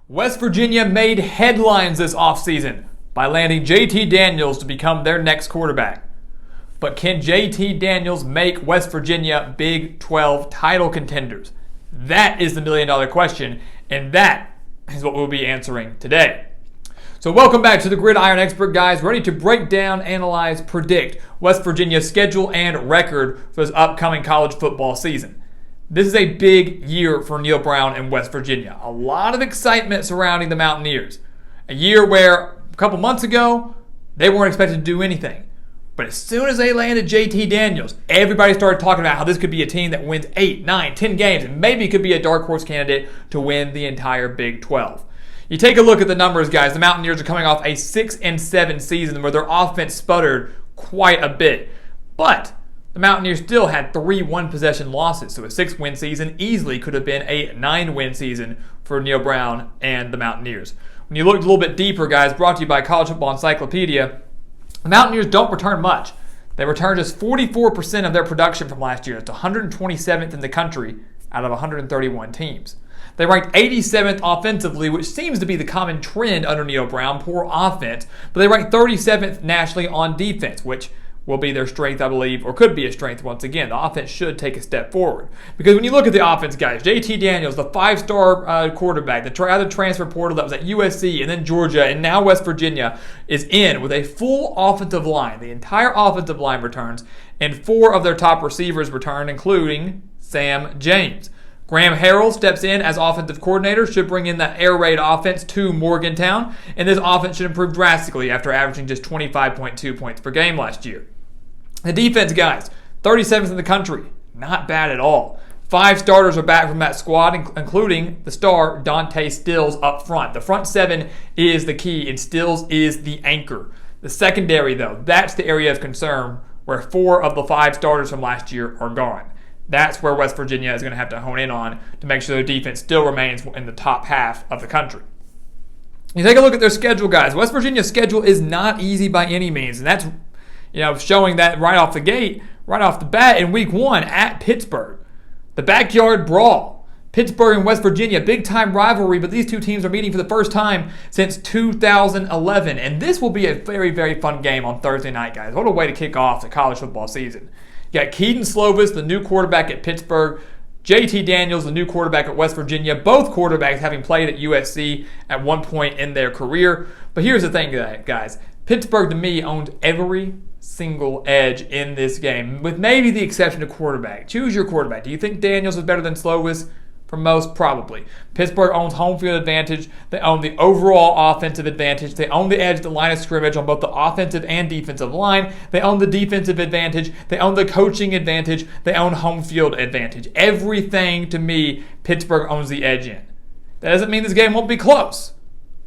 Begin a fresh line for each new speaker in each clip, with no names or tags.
West Virginia made headlines this offseason by landing JT Daniels to become their next quarterback. But can JT Daniels make West Virginia Big 12 title contenders? That is the million-dollar question, and that is what we'll be answering today. So welcome back to the Gridiron Expert, guys, ready to break down, analyze, predict West Virginia's schedule and record for this upcoming college football season. This is a big year for Neal Brown and West Virginia. A lot of excitement surrounding the Mountaineers. A year where a couple months ago, they weren't expected to do anything. But as soon as they landed JT Daniels, everybody started talking about how this could be a team that wins 8, 9, 10 games, and maybe could be a dark horse candidate to win the entire Big 12. You take a look at the numbers, guys. The Mountaineers are coming off a 6-7 season where their offense sputtered quite a bit. But the Mountaineers still had 3 one-possession losses, so a 6-win season easily could have been a 9-win season for Neal Brown and the Mountaineers. When you look a little bit deeper, guys, brought to you by College Football Encyclopedia, the Mountaineers don't return much. They return just 44% of their production from last year. It's 127th in the country out of 131 teams. They ranked 87th offensively, which seems to be the common trend under Neal Brown, poor offense, but they ranked 37th nationally on defense, which will be their strength, I believe, or could be a strength once again. The offense should take a step forward. Because when you look at the offense, guys, JT Daniels, the 5-star quarterback, the other transfer portal that was at USC and then Georgia and now West Virginia, is in with a full offensive line. The entire offensive line returns, and 4 of their top receivers return, including Sam James. Graham Harrell steps in as offensive coordinator, should bring in that air raid offense to Morgantown, and this offense should improve drastically after averaging just 25.2 points per game last year. The defense, guys, 37th in the country. Not bad at all. 5 starters are back from that squad, including the star Dante Stills up front. The front 7 is the key, and Stills is the anchor. The secondary, though, that's the area of concern where 4 of the 5 starters from last year are gone. That's where West Virginia is going to have to hone in on to make sure their defense still remains in the top half of the country. You take a look at their schedule, guys. West Virginia's schedule is not easy by any means, and that's showing that right off the gate, right off the bat in week 1 at Pittsburgh. The backyard brawl. Pittsburgh and West Virginia, big-time rivalry, but these two teams are meeting for the first time since 2011, and this will be a very, very fun game on Thursday night, guys. What a way to kick off the college football season. You got Keaton Slovis, the new quarterback at Pittsburgh, JT Daniels, the new quarterback at West Virginia, both quarterbacks having played at USC at one point in their career. But here's the thing, guys. Pittsburgh, to me, owns every single edge in this game, with maybe the exception of quarterback. Choose your quarterback. Do you think Daniels is better than Slovis? For most, probably. Pittsburgh owns home field advantage. They own the overall offensive advantage. They own the edge at the line of scrimmage on both the offensive and defensive line. They own the defensive advantage. They own the coaching advantage. They own home field advantage. Everything, to me, Pittsburgh owns the edge in. That doesn't mean this game won't be close,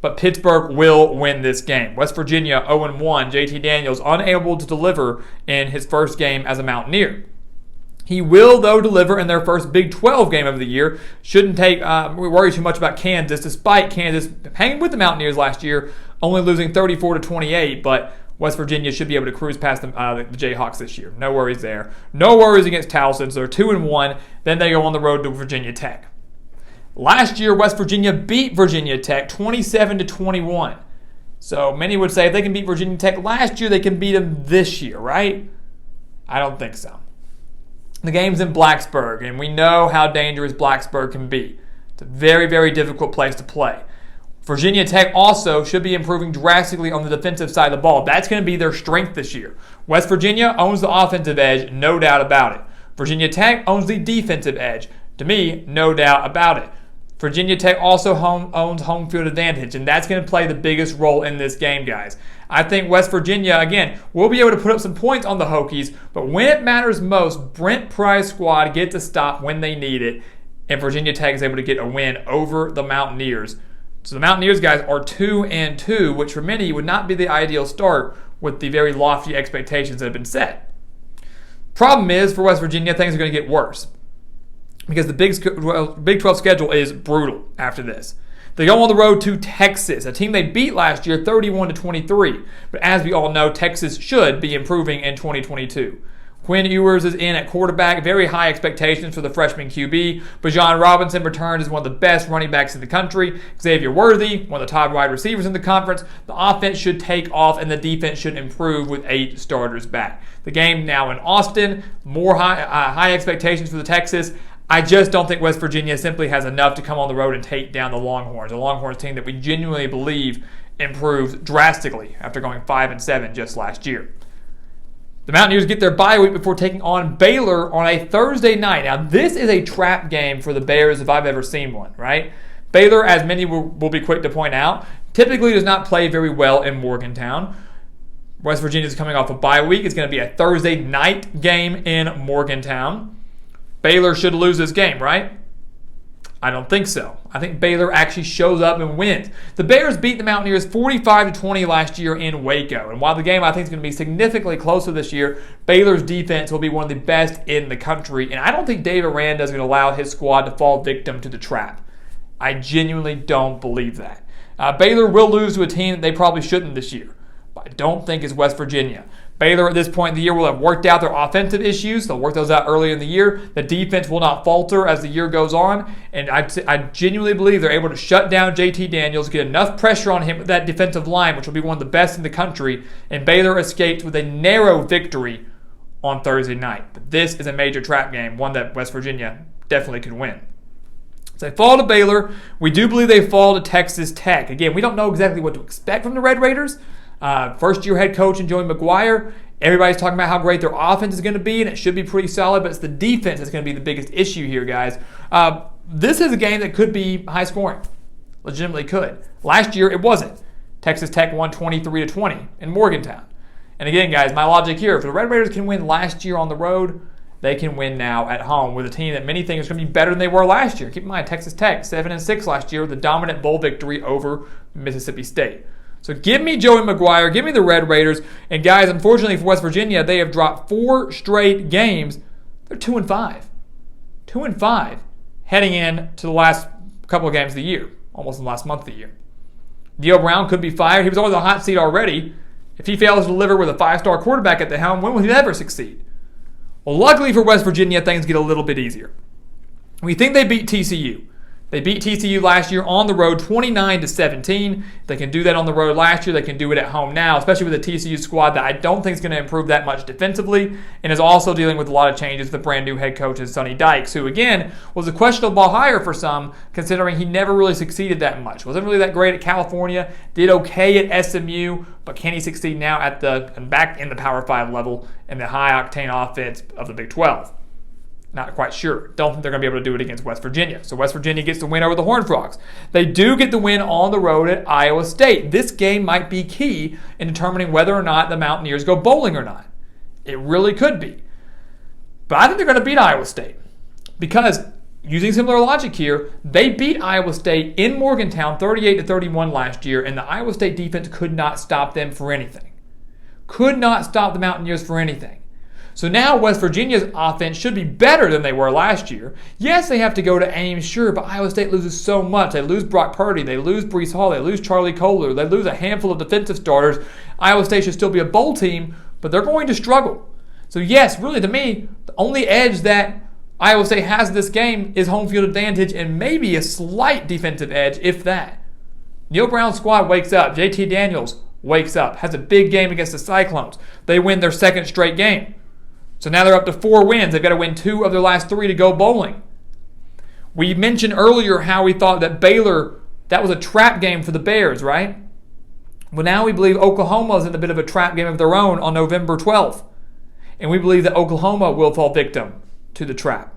but Pittsburgh will win this game. West Virginia 0-1. JT Daniels unable to deliver in his first game as a Mountaineer. He will, though, deliver in their first Big 12 game of the year. Shouldn't worry too much about Kansas, despite Kansas hanging with the Mountaineers last year, only losing 34-28, but West Virginia should be able to cruise past the Jayhawks this year. No worries there. No worries against Towson, so they're 2-1. Then they go on the road to Virginia Tech. Last year, West Virginia beat Virginia Tech 27-21. So many would say if they can beat Virginia Tech last year, they can beat them this year, right? I don't think so. The game's in Blacksburg, and we know how dangerous Blacksburg can be. It's a very, very difficult place to play. Virginia Tech also should be improving drastically on the defensive side of the ball. That's going to be their strength this year. West Virginia owns the offensive edge, no doubt about it. Virginia Tech owns the defensive edge. To me, no doubt about it. Virginia Tech also owns home field advantage, and that's going to play the biggest role in this game, guys. I think West Virginia, again, will be able to put up some points on the Hokies, but when it matters most, Brent Pry's squad gets a stop when they need it, and Virginia Tech is able to get a win over the Mountaineers. So the Mountaineers, guys, are 2-2, which for many would not be the ideal start with the very lofty expectations that have been set. Problem is, for West Virginia, things are going to get worse, because the Big 12 schedule is brutal after this. They go on the road to Texas, a team they beat last year 31-23. But as we all know, Texas should be improving in 2022. Quinn Ewers is in at quarterback. Very high expectations for the freshman QB. Bijan Robinson returns as one of the best running backs in the country. Xavier Worthy, one of the top wide receivers in the conference. The offense should take off and the defense should improve with 8 starters back. The game now in Austin. More high expectations for the Texas. I just don't think West Virginia simply has enough to come on the road and take down the Longhorns. The Longhorns team that we genuinely believe improved drastically after going 5-7 just last year. The Mountaineers get their bye week before taking on Baylor on a Thursday night. Now, this is a trap game for the Bears if I've ever seen one, right? Baylor, as many will be quick to point out, typically does not play very well in Morgantown. West Virginia is coming off a bye week. It's going to be a Thursday night game in Morgantown. Baylor should lose this game, right? I don't think so. I think Baylor actually shows up and wins. The Bears beat the Mountaineers 45-20 last year in Waco. And while the game I think is going to be significantly closer this year, Baylor's defense will be one of the best in the country. And I don't think Dave Aranda is going to allow his squad to fall victim to the trap. I genuinely don't believe that. Baylor will lose to a team that they probably shouldn't this year. But I don't think it's West Virginia. Baylor at this point in the year will have worked out their offensive issues. They'll work those out early in the year. The defense will not falter as the year goes on. And I genuinely believe they're able to shut down JT Daniels, get enough pressure on him with that defensive line, which will be one of the best in the country. And Baylor escaped with a narrow victory on Thursday night. But this is a major trap game, one that West Virginia definitely could win. So they fall to Baylor. We do believe they fall to Texas Tech. Again, we don't know exactly what to expect from the Red Raiders. First-year head coach and Joey McGuire. Everybody's talking about how great their offense is going to be, and it should be pretty solid, but it's the defense that's going to be the biggest issue here, guys. This is a game that could be high-scoring. Legitimately could. Last year, it wasn't. Texas Tech won 23-20 in Morgantown. And again, guys, my logic here, if the Red Raiders can win last year on the road, they can win now at home with a team that many think is going to be better than they were last year. Keep in mind, Texas Tech, 7-6 last year with a dominant bowl victory over Mississippi State. So give me Joey McGuire, give me the Red Raiders. And guys, unfortunately for West Virginia, they have dropped 4 straight games. They're 2-5. 2-5 heading in to the last couple of games of the year, almost the last month of the year. Neil Brown could be fired. He was on the hot seat already. If he fails to deliver with a 5-star quarterback at the helm, when will he ever succeed? Well, luckily for West Virginia, things get a little bit easier. We think they beat TCU. They beat TCU last year on the road 29-17. If they can do that on the road last year, they can do it at home now, especially with a TCU squad that I don't think is going to improve that much defensively and is also dealing with a lot of changes with brand new head coach Sonny Dykes, who again was a questionable hire for some considering he never really succeeded that much. Wasn't really that great at California, did okay at SMU, but can he succeed now at back in the Power 5 level in the high-octane offense of the Big 12? Not quite sure. Don't think they're going to be able to do it against West Virginia. So West Virginia gets the win over the Horned Frogs. They do get the win on the road at Iowa State. This game might be key in determining whether or not the Mountaineers go bowling or not. It really could be. But I think they're going to beat Iowa State because, using similar logic here, they beat Iowa State in Morgantown 38-31 last year, and the Iowa State defense could not stop them for anything. Could not stop the Mountaineers for anything. So now West Virginia's offense should be better than they were last year. Yes, they have to go to Ames, sure, but Iowa State loses so much. They lose Brock Purdy, they lose Breece Hall, they lose Charlie Kohler, they lose a handful of defensive starters. Iowa State should still be a bowl team, but they're going to struggle. So yes, really to me, the only edge that Iowa State has in this game is home field advantage and maybe a slight defensive edge, if that. Neil Brown's squad wakes up. JT Daniels wakes up, has a big game against the Cyclones. They win their second straight game. So now they're up to 4 wins. They've got to win 2 of their last 3 to go bowling. We mentioned earlier how we thought that Baylor, that was a trap game for the Bears, right? Well, now we believe Oklahoma is in a bit of a trap game of their own on November 12th. And we believe that Oklahoma will fall victim to the trap.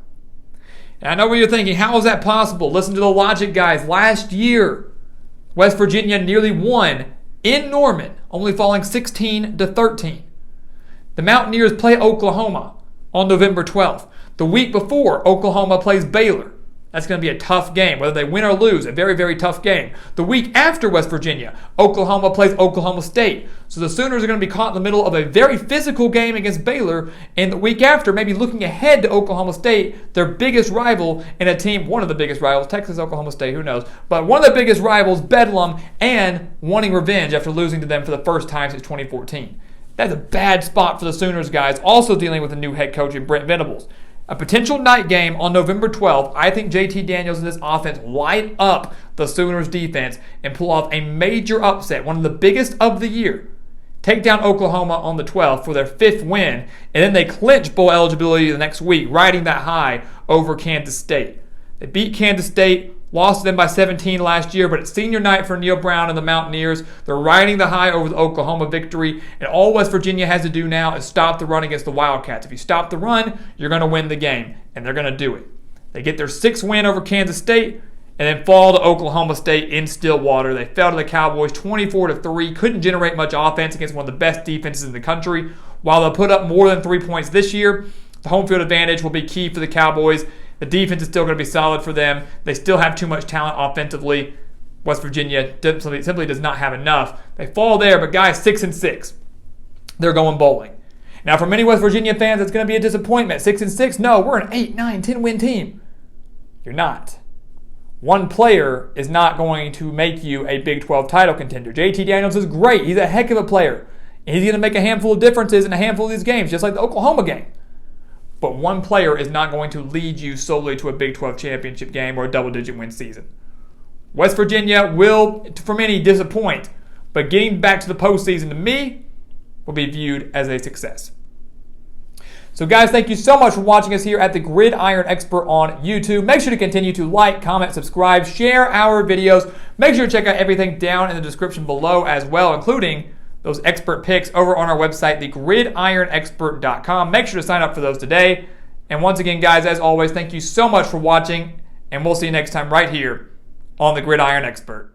And I know what you're thinking, how is that possible? Listen to the logic, guys. Last year, West Virginia nearly won in Norman, only falling 16-13. The Mountaineers play Oklahoma on November 12th. The week before, Oklahoma plays Baylor. That's going to be a tough game, whether they win or lose, a very, very tough game. The week after West Virginia, Oklahoma plays Oklahoma State. So the Sooners are going to be caught in the middle of a very physical game against Baylor, and the week after, maybe looking ahead to Oklahoma State, their biggest rival in a team, one of the biggest rivals, Texas, Oklahoma State, who knows, but one of the biggest rivals, Bedlam, and wanting revenge after losing to them for the first time since 2014. That's a bad spot for the Sooners, guys. Also dealing with a new head coach in Brent Venables. A potential night game on November 12th, I think JT Daniels and this offense light up the Sooners defense and pull off a major upset, one of the biggest of the year. Take down Oklahoma on the 12th for their 5th win, and then they clinch bowl eligibility the next week, riding that high over Kansas State. They beat Kansas State, lost to them by 17 last year, but it's senior night for Neil Brown and the Mountaineers. They're riding the high over the Oklahoma victory, and all West Virginia has to do now is stop the run against the Wildcats. If you stop the run, you're going to win the game, and they're going to do it. They get their 6th win over Kansas State, and then fall to Oklahoma State in Stillwater. They fell to the Cowboys 24-3, couldn't generate much offense against one of the best defenses in the country. While they'll put up more than 3 points this year, the home field advantage will be key for the Cowboys. The defense is still going to be solid for them. They still have too much talent offensively. West Virginia simply does not have enough. They fall there, but guys, 6-6. They're going bowling. Now, for many West Virginia fans, it's going to be a disappointment. 6-6? No, we're an 8, 9, 10-win team. You're not. One player is not going to make you a Big 12 title contender. JT Daniels is great. He's a heck of a player. He's going to make a handful of differences in a handful of these games, just like the Oklahoma game. But one player is not going to lead you solely to a Big 12 championship game or a double-digit win season. West Virginia will, for many, disappoint, but getting back to the postseason, to me, will be viewed as a success. So guys, thank you so much for watching us here at the Gridiron Expert on YouTube. Make sure to continue to like, comment, subscribe, share our videos. Make sure to check out everything down in the description below as well, including those expert picks over on our website, thegridironexpert.com. Make sure to sign up for those today. And once again, guys, as always, thank you so much for watching, and we'll see you next time right here on the Gridiron Expert.